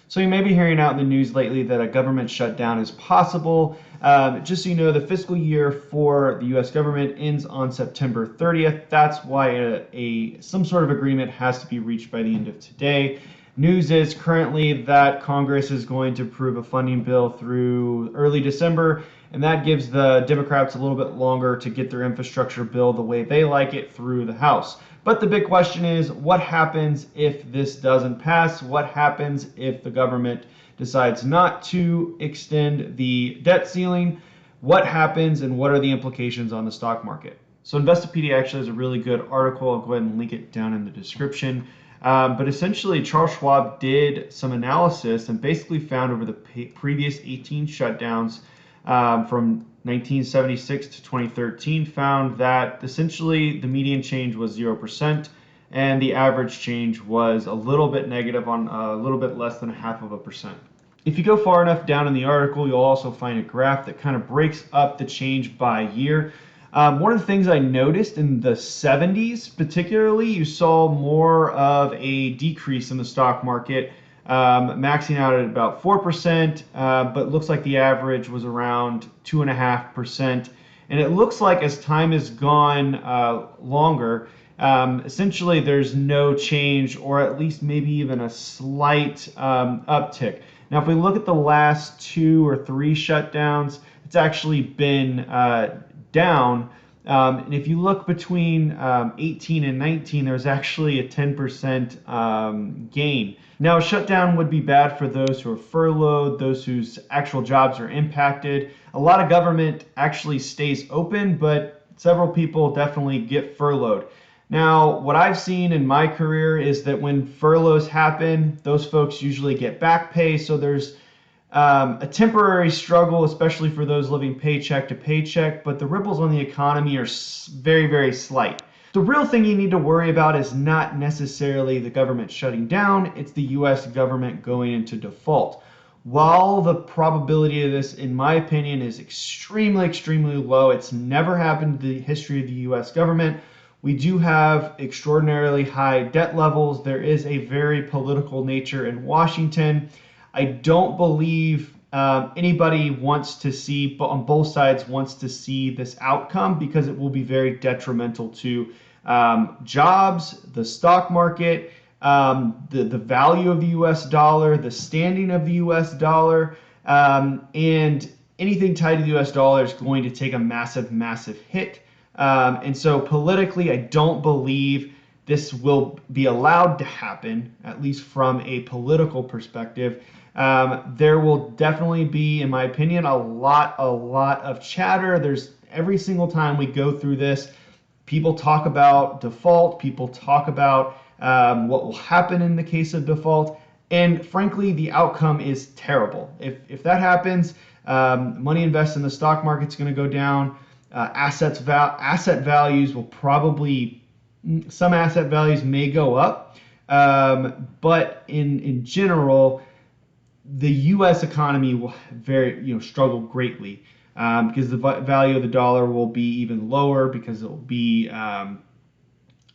So you may be hearing out in the news lately that a government shutdown is possible. Just so you know, the fiscal year for the U.S. government ends on September 30th. That's why some sort of agreement has to be reached by the end of today. News is currently that Congress is going to approve a funding bill through early December, and that gives the Democrats a little bit longer to get their infrastructure bill the way they like it through the House. But the big question is, what happens if this doesn't pass? What happens if the government decides not to extend the debt ceiling? What happens and what are the implications on the stock market? So Investopedia actually has a really good article. I'll go ahead and link it down in the description. But essentially, Charles Schwab did some analysis and basically found over the previous 18 shutdowns from 1976 to 2013, found that essentially the median change was 0% and the average change was a little bit negative on a little bit less than 0.5%. If you go far enough down in the article, you'll also find a graph that kind of breaks up the change by year. One of the things I noticed in the 70s particularly, you saw more of a decrease in the stock market, maxing out at about 4%, but looks like the average was around 2.5%. And it looks like as time has gone longer, essentially there's no change, or at least maybe even a slight uptick. Now, if we look at the last 2 or 3 shutdowns, it's actually been down. And if you look between 18 and 19, there's actually a 10% gain. Now, a shutdown would be bad for those who are furloughed, those whose actual jobs are impacted. A lot of government actually stays open, but several people definitely get furloughed. Now, what I've seen in my career is that when furloughs happen, those folks usually get back pay. So there's a temporary struggle, especially for those living paycheck to paycheck, but the ripples on the economy are very, very slight. The real thing you need to worry about is not necessarily the government shutting down, it's the US government going into default. While the probability of this, in my opinion, is extremely, extremely low, it's never happened in the history of the US government. We do have extraordinarily high debt levels. There is a very political nature in Washington. I don't believe anybody wants to see, but on both sides wants to see this outcome, because it will be very detrimental to jobs, the stock market, the value of the US dollar, the standing of the US dollar, and anything tied to the US dollar is going to take a massive, massive hit. And so politically, I don't believe this will be allowed to happen, at least from a political perspective. There will definitely be, in my opinion, a lot of chatter. There's every single time we go through this, people talk about default, people talk about what will happen in the case of default, and frankly, the outcome is terrible. If that happens, money invested in the stock market's going to go down. Asset values will probably, some asset values may go up, but in general, the U.S. economy will struggle greatly, because the value of the dollar will be even lower, because it will be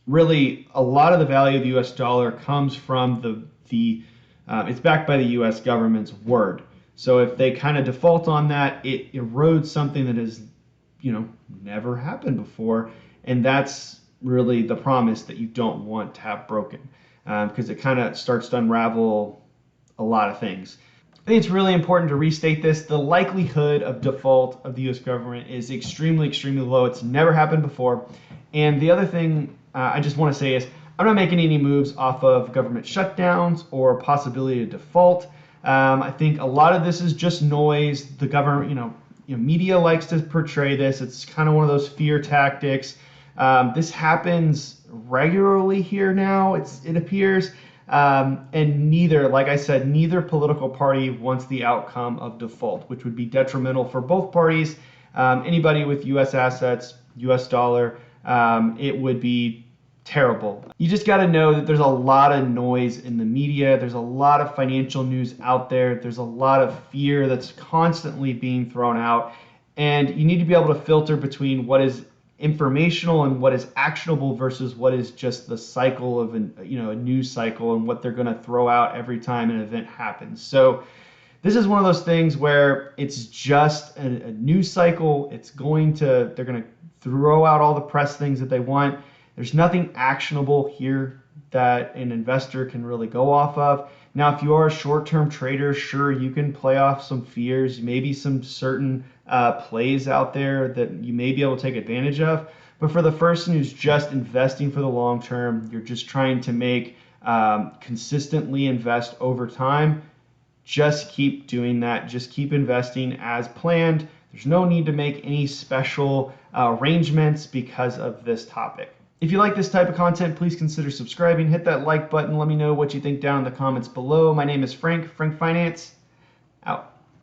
really a lot of the value of the U.S. dollar comes from it's backed by the U.S. government's word. So if they kind of default on that, it erodes something that has never happened before, and that's really the promise that you don't want to have broken, because it kind of starts to unravel a lot of things. I think it's really important to restate this. The likelihood of default of the U.S. government is extremely, extremely low. It's never happened before. And the other thing I just want to say is I'm not making any moves off of government shutdowns or possibility of default. I think a lot of this is just noise. The government, media likes to portray this. It's kind of one of those fear tactics. This happens regularly here now, it appears. And like I said, neither political party wants the outcome of default, which would be detrimental for both parties. Anybody with U.S. assets, U.S. dollar, it would be terrible. You just got to know that there's a lot of noise in the media. There's a lot of financial news out there. There's a lot of fear that's constantly being thrown out. And you need to be able to filter between what is informational and what is actionable versus what is just the cycle of a news cycle and what they're going to throw out every time an event happens. So this is one of those things where it's just a news cycle. They're going to throw out all the press things that they want. There's nothing actionable here that an investor can really go off of. Now, if you are a short-term trader, sure, you can play off some fears, maybe some certain plays out there that you may be able to take advantage of. But for the person who's just investing for the long term, you're just trying to make consistently invest over time, just keep doing that. Just keep investing as planned. There's no need to make any special arrangements because of this topic. If you like this type of content, please consider subscribing. Hit that like button. Let me know what you think down in the comments below. My name is Frank Finance, out.